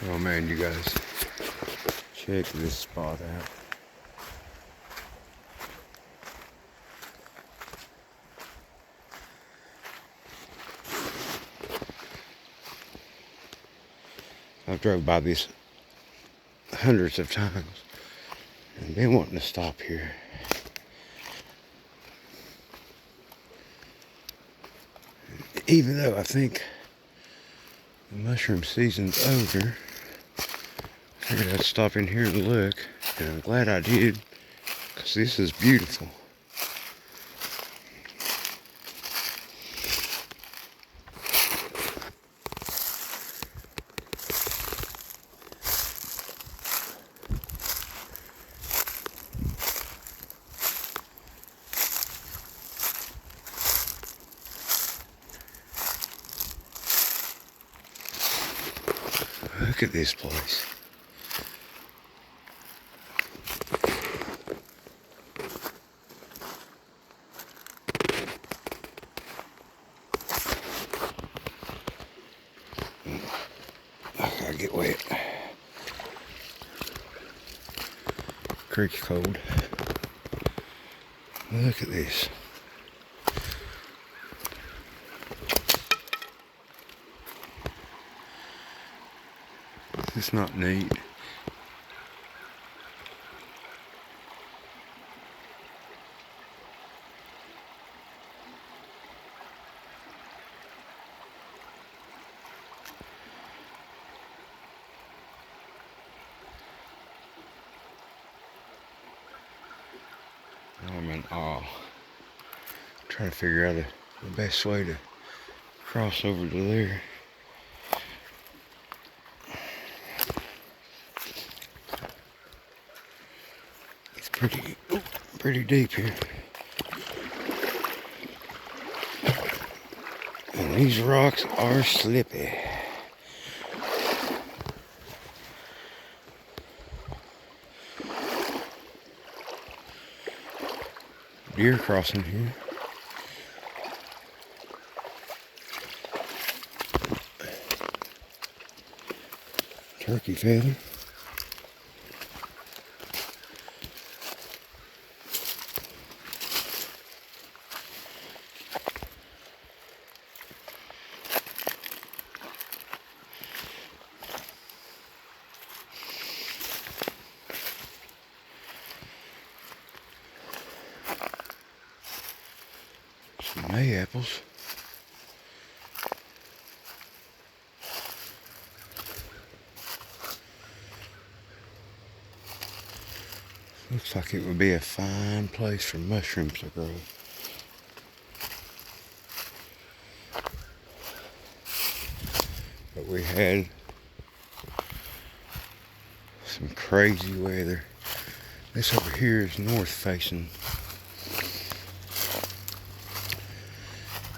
Oh man, you guys, check this spot out. I've drove by this hundreds of times and been wanting to stop here. Even though I think the mushroom season's over, I figured I'd stop in here and look, and I'm glad I did, because this is beautiful. Look at this place. I gotta get wet. Creek's cold. Look at this. It's not neat. I'm in awe. Trying to figure out the best way to cross over to there. It's pretty deep here. And these rocks are slippy. Deer crossing here. Turkey feather. Some May apples. Looks like it would be a fine place for mushrooms to grow. But we had some crazy weather. This over here is north facing.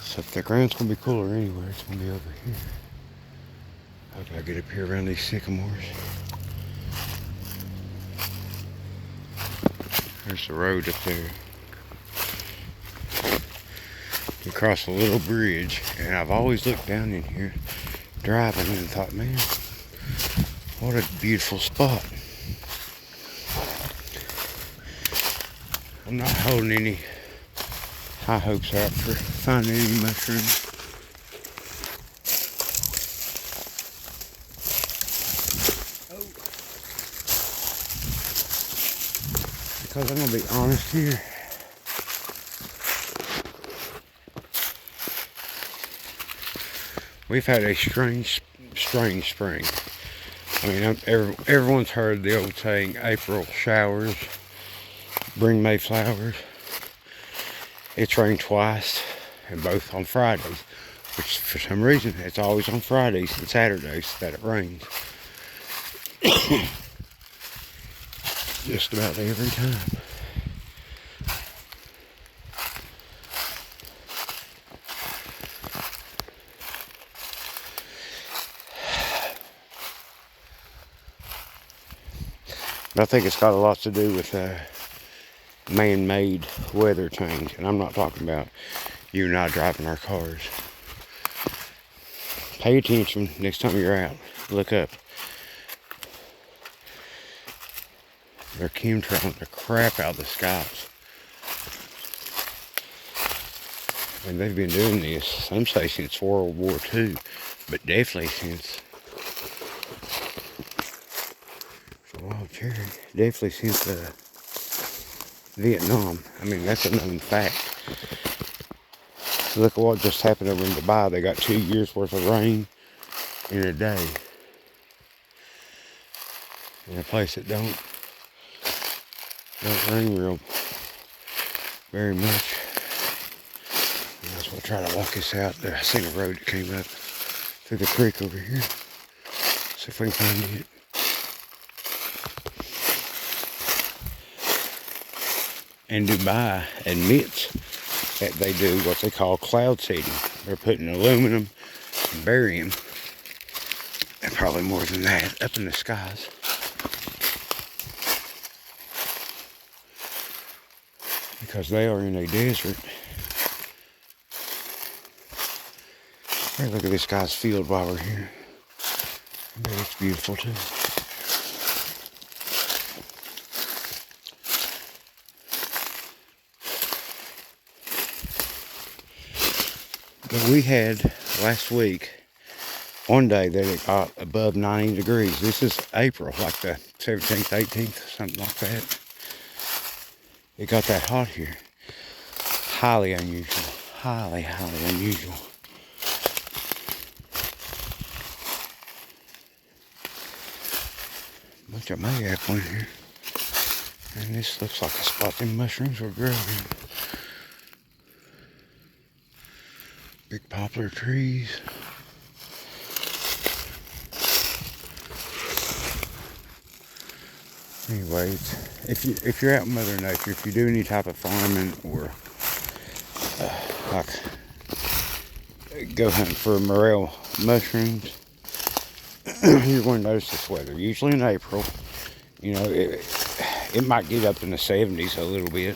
So if the ground's gonna be cooler anywhere, it's gonna be over here. How do I get up here around these sycamores? There's the road up there. You cross a little bridge, and I've always looked down in here driving and thought, man, what a beautiful spot. I'm not holding any high hopes out for finding any mushrooms. Because I'm gonna be honest here. We've had a strange spring. I mean, everyone's heard the old saying, April showers bring May flowers. It's rained twice, and both on Fridays, which for some reason it's always on Fridays and Saturdays that it rains. Just about every time. I think it's got a lot to do with man-made weather change, and I'm not talking about you and I driving our cars. Pay attention next time you're out. Look up. They're chemtrailing the crap out of the skies. And they've been doing this, some say since World War II, but definitely since, it's a wild cherry, definitely since Vietnam. I mean, that's a known fact. Look at what just happened over in Dubai. They got 2 years worth of rain in a day. In a place that don't rain real very much. Might as well try to walk this out. I seen a road that came up through the creek over here. See if we can find it. And Dubai admits that they do what they call cloud seeding. They're putting aluminum and barium, and probably more than that, up in the skies. Because they are in a desert. Hey, look at this guy's field while we're here. I bet it's beautiful too. But we had last week, one day that it got above 90 degrees. This is April, like the 17th, 18th, something like that. It got that hot here. Highly unusual. Highly, highly unusual. Bunch of mayapple in here. And this looks like a spot them mushrooms were growing. Big poplar trees. Anyway, if you're out in Mother Nature, if you do any type of farming or like go hunting for morel mushrooms, you're going to notice this weather. Usually in April, you know, it might get up in the 70s a little bit,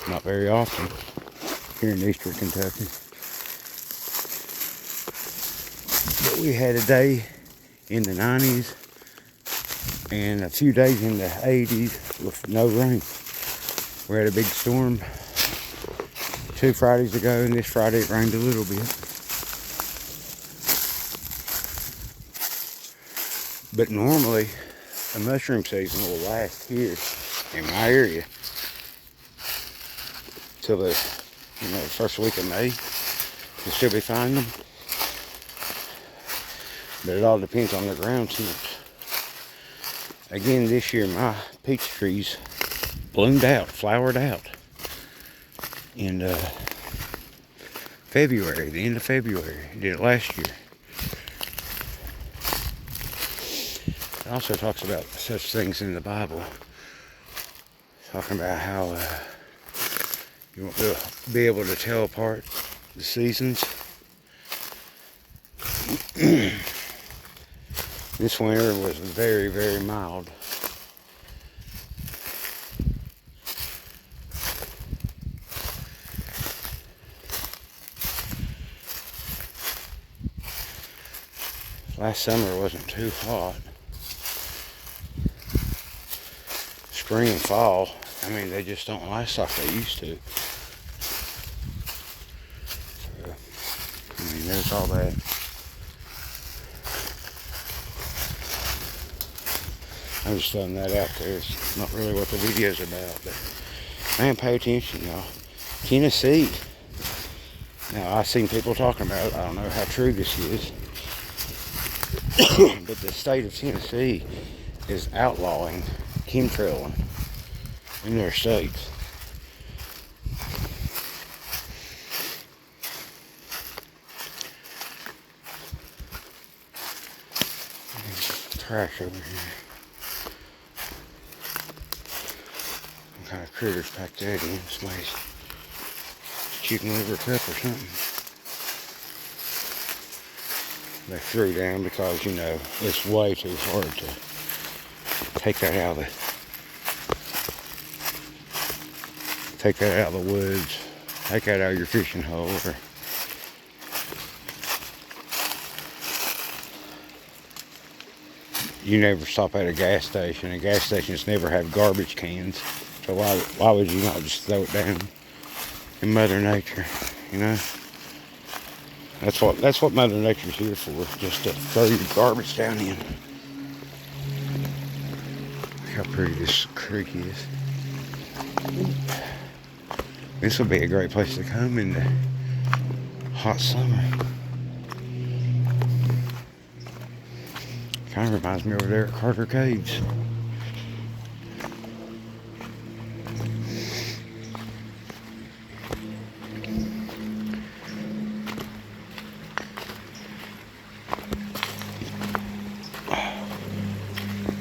not very often here in eastern Kentucky. But we had a day in the 90s and a few days in the 80s with no rain. We had a big storm 2 Fridays ago, and this Friday it rained a little bit. But normally the mushroom season will last here in my area till the first week of May. You'll still be finding them. But it all depends on the ground temps. Again, this year my peach trees bloomed out, flowered out in February, the end of February. Did it last year. It also talks about such things in the Bible. Talking about how you want to be able to tell apart the seasons. This winter was very, very mild. Last summer wasn't too hot. Spring and fall, I mean, they just don't last like they used to. So, I mean, there's all that. I'm just throwing that out there. It's not really what the video's about, but man, pay attention, y'all. Tennessee. Now, I've seen people talking about it. I don't know how true this is. But the state of Tennessee is outlawing chemtrailing in their states. There's trash over here. What kind of critters packed that in? Somebody's chicken liver cup or something. They threw down because, you know, it's way too hard to take that out of the woods, take that out of your fishing hole, or you never stop at a gas station, and gas stations never have garbage cans. So why would you not just throw it down in Mother Nature, you know? That's what Mother Nature's here for, just to throw your garbage down in. Look how pretty this creek is. This would be a great place to come in the hot summer. Kind of reminds me over there at Carter Caves.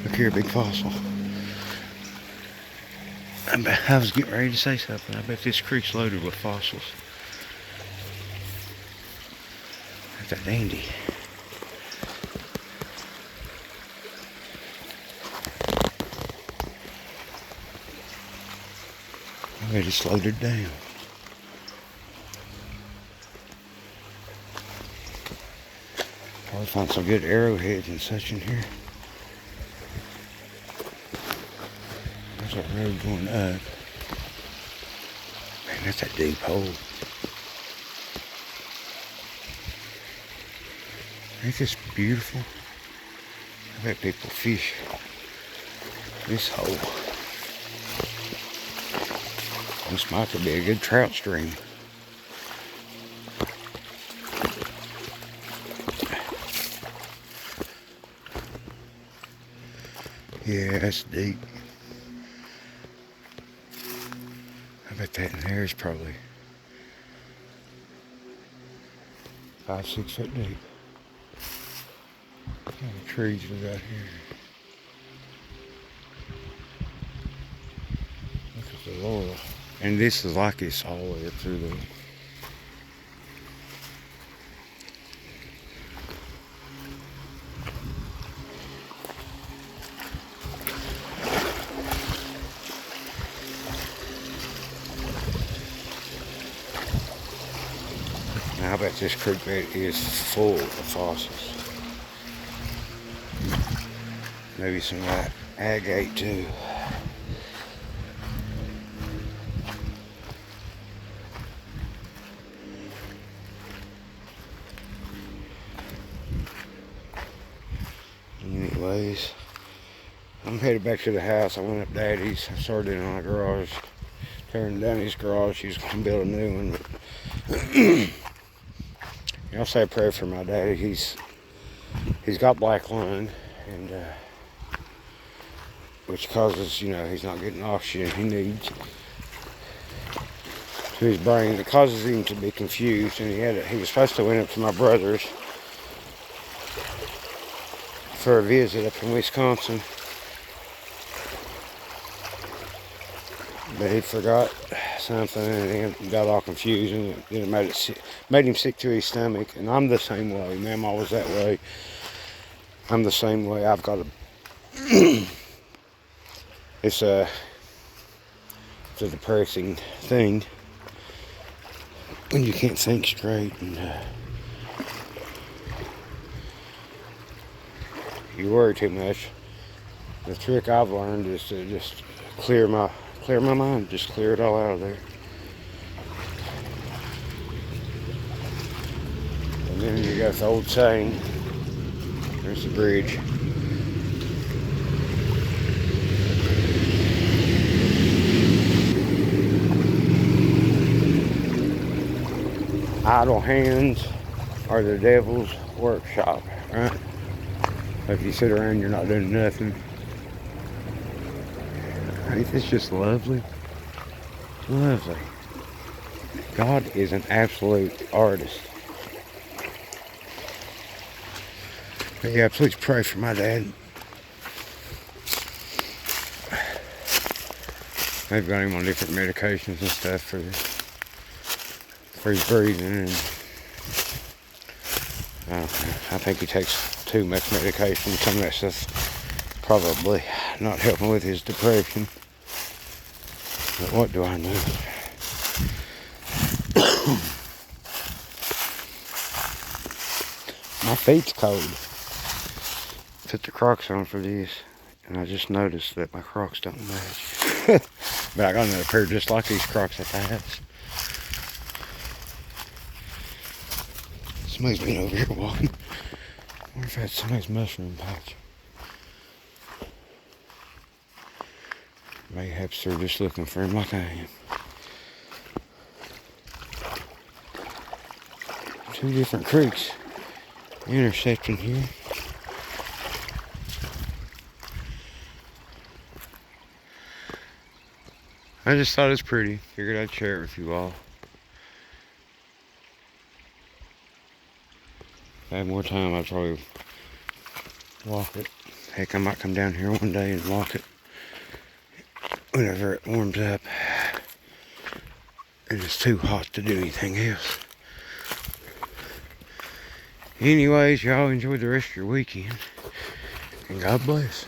Look here, big fossil. I was getting ready to say something. I bet this creek's loaded with fossils. That's a dandy. I bet it's loaded down. Probably find some good arrowheads and such in here. There's that road going up. Man, that's a deep hole. Ain't this beautiful? I bet people fish this hole. This might be a good trout stream. Yeah, that's deep. I bet that in there is probably 5-6 foot deep. What kind of trees we got here? Look at the laurel. And this is like it's all the way up through there. Now, I bet this creek bed is full of fossils. Maybe some agate too. Anyways, I'm headed back to the house. I went up Daddy's. I started in my garage, tearing down his garage. He's gonna build a new one. But I'll say a prayer for my daddy. He's got black lung, and which causes, you know, he's not getting oxygen he needs to his brain. It causes him to be confused, and he was supposed to went up to my brother's for a visit up in Wisconsin, but he forgot something and he got all confused, and it made him sick to his stomach. And I'm the same way. Mama was that way. I'm the same way. I've got a it's a depressing thing when you can't think straight, and you worry too much. The trick I've learned is to just clear my mind, just clear it all out of there. And then you got the old saying, there's the bridge. Idle hands are the devil's workshop, right? If you sit around, you're not doing nothing. Ain't this just lovely? Lovely. God is an absolute artist. But yeah, please pray for my dad. They've got him on different medications and stuff for his breathing, and I think he takes too much medication. Some of that stuff probably not helping with his depression. But what do I know? My feet's cold. put the Crocs on for this, and I just noticed that my Crocs don't match. But I got another pair just like these Crocs at the house. Somebody's been over here walking. I wonder if that's somebody's mushroom patch. Mayhaps they're just looking for him like I am. Two different creeks intersecting here. I just thought it was pretty. Figured I'd share it with you all. If I had more time, I'd probably walk it. Heck, I might come down here one day and walk it whenever it warms up and it's too hot to do anything else. Anyways, y'all enjoy the rest of your weekend, and God bless.